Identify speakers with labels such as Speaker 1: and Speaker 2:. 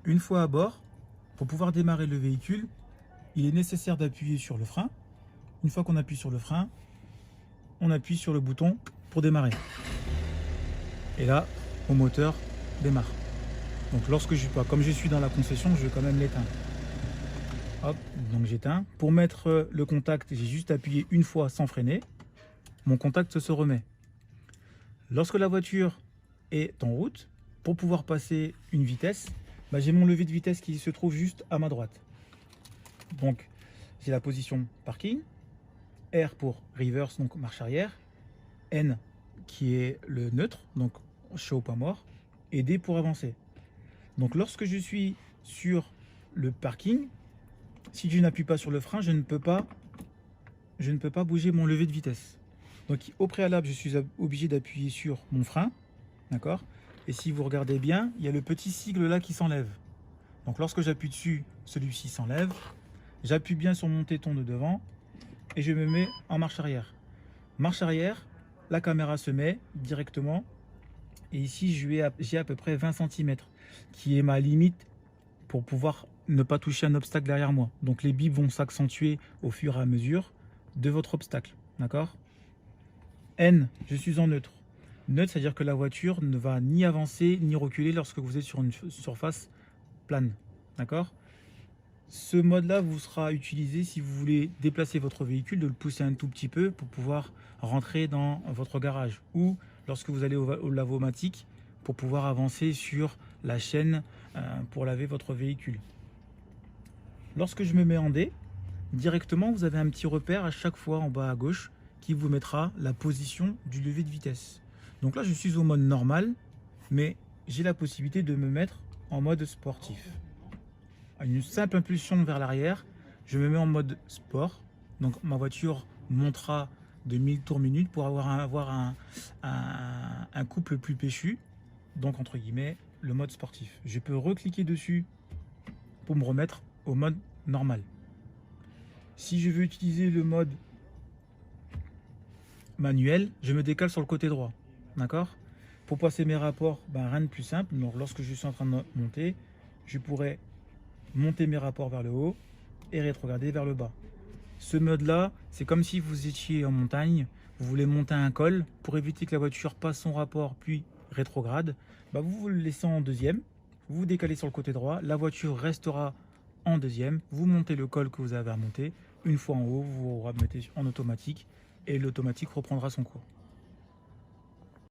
Speaker 1: Une fois à bord, pour pouvoir démarrer le véhicule, il est nécessaire d'appuyer sur le frein. Une fois qu'on appuie sur le frein, on appuie sur le bouton pour démarrer. Et là, mon moteur démarre. Donc lorsque je pas, comme je suis dans la concession, je vais quand même l'éteindre. Hop, donc j'éteins. Pour mettre le contact, j'ai juste appuyé une fois sans freiner. Mon contact se remet. Lorsque la voiture est en route, pour pouvoir passer une vitesse, j'ai mon levier de vitesse qui se trouve juste à ma droite. Donc j'ai la position parking, R pour reverse, donc marche arrière, N qui est le neutre, donc je suis au point mort, et D pour avancer. Donc lorsque je suis sur le parking, si je n'appuie pas sur le frein, je ne peux pas bouger mon levier de vitesse. Donc au préalable, je suis obligé d'appuyer sur mon frein, d'accord? Et si vous regardez bien, il y a le petit sigle là qui s'enlève. Donc lorsque j'appuie dessus, celui-ci s'enlève. J'appuie bien sur mon téton de devant et je me mets en marche arrière. Marche arrière, la caméra se met directement. Et ici, j'ai à peu près 20 cm, qui est ma limite pour pouvoir ne pas toucher un obstacle derrière moi. Donc les bips vont s'accentuer au fur et à mesure de votre obstacle. D'accord? N, je suis en neutre. Neutre, c'est-à-dire que la voiture ne va ni avancer ni reculer lorsque vous êtes sur une surface plane. D'accord? Ce mode-là vous sera utilisé si vous voulez déplacer votre véhicule, de le pousser un tout petit peu pour pouvoir rentrer dans votre garage, ou lorsque vous allez au lavomatique pour pouvoir avancer sur la chaîne pour laver votre véhicule. Lorsque je me mets en D, directement vous avez un petit repère à chaque fois en bas à gauche qui vous mettra la position du levier de vitesse. Donc là je suis au mode normal, mais j'ai la possibilité de me mettre en mode sportif. À une simple impulsion vers l'arrière, je me mets en mode sport. Donc ma voiture montera de 1000 tours minute pour avoir un couple plus péchu. Donc entre guillemets, le mode sportif. Je peux recliquer dessus pour me remettre au mode normal. Si je veux utiliser le mode manuel, je me décale sur le côté droit. D'accord? Pour passer mes rapports, rien de plus simple. Donc lorsque je suis en train de monter, je pourrais monter mes rapports vers le haut et rétrograder vers le bas. Ce mode là, c'est comme si vous étiez en montagne, vous voulez monter un col, pour éviter que la voiture passe son rapport puis rétrograde, vous le laissez en deuxième, vous vous décalez sur le côté droit, la voiture restera en deuxième, vous montez le col que vous avez à monter, une fois en haut, vous vous remettez en automatique et l'automatique reprendra son cours.